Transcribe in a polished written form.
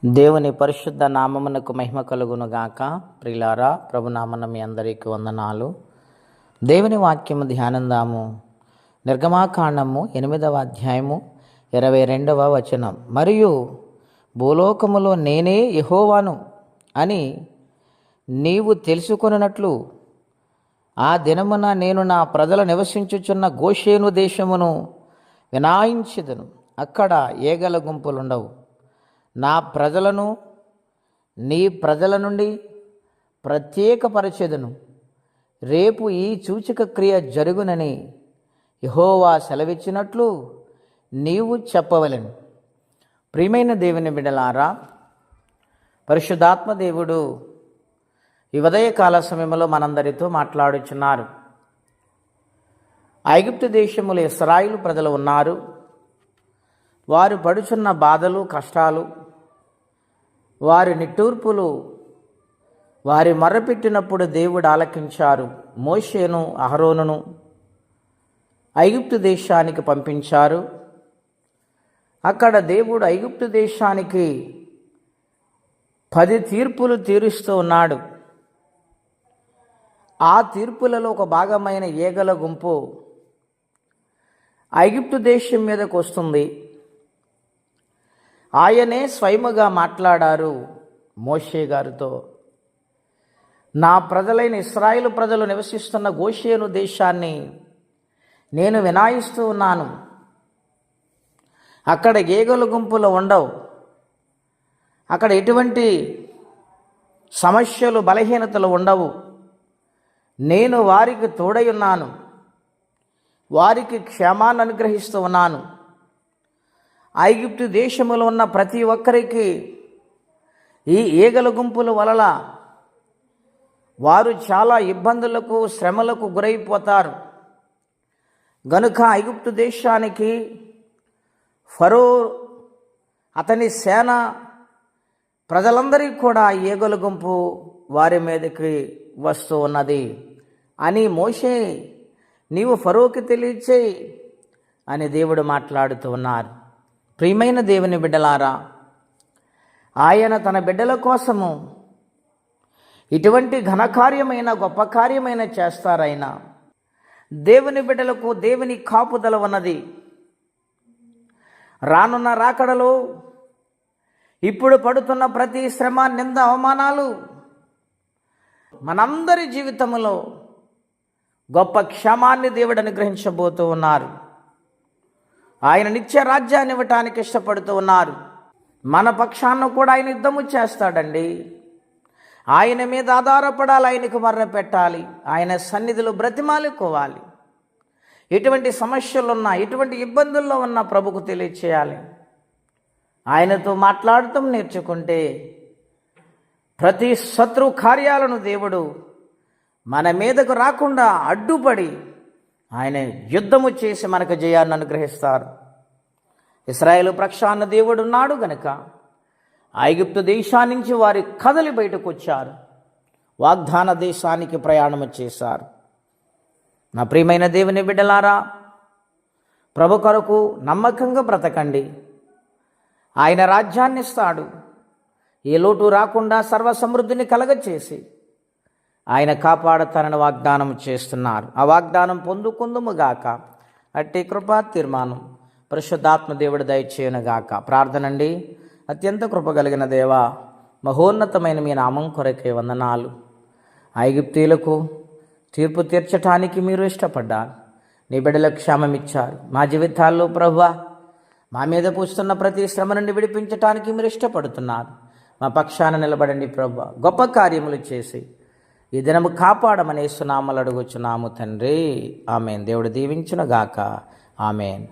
దేవుని పరిశుద్ధ నామమునకు మహిమ కలుగును గాక. ప్రియులారా, ప్రభునామన మీ అందరికీ వందనాలు. దేవుని వాక్యము ధ్యానందాము. నిర్గమాకాండము 8వ అధ్యాయము 22వ వచనం. మరియు భూలోకములో నేనే యెహోవాను అని నీవు తెలుసుకొనున్నట్లు ఆ దినమున నేను నా ప్రజలు నివసించుచున్న గోషేను దేశమును వినాయించెదను. అక్కడ ఏగల గుంపులుండవు. నా ప్రజలను నీ ప్రజల నుండి ప్రత్యేకపరచెదను. రేపు ఈ సూచక క్రియ జరుగునని యెహోవా సెలవిచ్చినట్లు నీవు చెప్పవలెను. ప్రియమైన దేవుని బిడ్డలారా, పరిశుద్ధాత్మ దేవుడు ఈ ఉదయకాల సమయంలో మనందరితో మాట్లాడుచున్నారు. ఐగుప్తు దేశములో ఇశ్రాయేలు ప్రజలు ఉన్నారు. వారు పడుచున్న బాధలు, కష్టాలు, వారి నిట్టూర్పులు, వారి మొర్రపెట్టినప్పుడు దేవుడు ఆలకించారు. మోషేను, అహరోనును ఐగుప్తు దేశానికి పంపించారు. అక్కడ దేవుడు ఐగుప్తు దేశానికి 10 తీర్పులు తీరుస్తూ ఉన్నాడు. ఆ తీర్పులలో ఒక భాగమైన ఏగల గుంపు ఐగుప్తు దేశం మీదకు వస్తుంది. ఆయనే స్వయముగా మాట్లాడారు మోషే గారితో. నా ప్రజలైన ఇశ్రాయేలు ప్రజలు నివసిస్తున్న గోషేను దేశాన్ని నేను వినాయిస్తూ ఉన్నాను. అక్కడ ఏగల గుంపులు ఉండవు. అక్కడ ఎటువంటి సమస్యలు, బలహీనతలు ఉండవు. నేను వారికి తోడై ఉన్నాను. వారికి క్షేమాన్ని అనుగ్రహిస్తూ ఉన్నాను. ఐగుప్తు దేశములో ఉన్న ప్రతి ఒక్కరికి ఈ ఏగల గుంపుల వలన వారు చాలా ఇబ్బందులకు, శ్రమలకు గురైపోతారు. గనుక ఐగుప్తు దేశానికి ఫరో, అతని సేన, ప్రజలందరికీ కూడా ఏగల గుంపు వారి మీదకి వస్తూ ఉన్నది అని మోషే నీవు ఫరోకి తెలియచేయి అని దేవుడు మాట్లాడుతూ ఉన్నారు. ప్రియమైన దేవుని బిడ్డలారా, ఆయన తన బిడ్డల కోసము ఇటువంటి ఘనకార్యమైన, గొప్ప కార్యమైన చేస్తారైనా. దేవుని బిడ్డలకు దేవుని కాపుదల ఉన్నది. రానున్న రాకడలో ఇప్పుడు పడుతున్న ప్రతి శ్రమ, నింద, అవమానాలు మనందరి జీవితంలో గొప్ప క్షేమాన్ని దేవుడు అనుగ్రహించబోతూ ఉన్నారు. ఆయన నిత్య రాజ్యాన్ని ఇవ్వటానికి ఇష్టపడుతూ ఉన్నారు. మన పక్షాన కూడా ఆయన యుద్ధము చేస్తాడండి. ఆయన మీద ఆధారపడాలి, ఆయనకు మర్ర పెట్టాలి, ఆయన సన్నిధిలో బ్రతిమాలుకోవాలి. ఎటువంటి సమస్యలున్నా, ఎటువంటి ఇబ్బందుల్లో ఉన్నా ప్రభుకు తెలియచేయాలి. ఆయనతో మాట్లాడటం నేర్చుకుంటే ప్రతి శత్రు కార్యాలను దేవుడు మన మీదకు రాకుండా అడ్డుపడి ఆయన యుద్ధము చేసి మనకు జయాన్ని అనుగ్రహిస్తారు. ఇశ్రాయేలు పక్షాన దేవుడు ఉన్నాడు గనుక ఐగుప్తు దేశాన్నించి వారి కదలి బయటకు వచ్చారు. వాగ్దాన దేశానికి ప్రయాణము చేశారు. నా ప్రియమైన దేవుని బిడ్డలారా, ప్రభు కొరకు నమ్మకంగా బ్రతకండి. ఆయన రాజ్యాన్ని ఇస్తాడు. ఏ లోటు రాకుండా సర్వసమృద్ధిని కలగచేసి ఆయన కాపాడతానని వాగ్దానం చేస్తున్నారు. ఆ వాగ్దానం పొందుకుందుముగాక. అట్టి కృపా తీర్మానం పరిశుద్ధాత్మ దేవుడు దయచేయునుగాక. ప్రార్థనండి. అత్యంత కృప కలిగిన దేవా, మహోన్నతమైన మీ నామం కొరకే వందనాలు. ఐగుప్తీయులకు తీర్పు తీర్చటానికి మీరు ఇష్టపడ్డారు. నీ బిడ్డలకు క్షేమం ఇచ్చారు. మా జీవితాల్లో ప్రభువా, మా మీద పూస్తున్న ప్రతి శ్రమ నుండి విడిపించటానికి మీరు ఇష్టపడుతున్నారు. మా పక్షాన నిలబడండి ప్రభువా. గొప్ప కార్యములు చేసి ఈ దినము కాపాడమని యేసు నామములో అడుగుచున్నాము తండ్రి. ఆమేన్. దేవుడు దీవించునుగాక. ఆమేన్.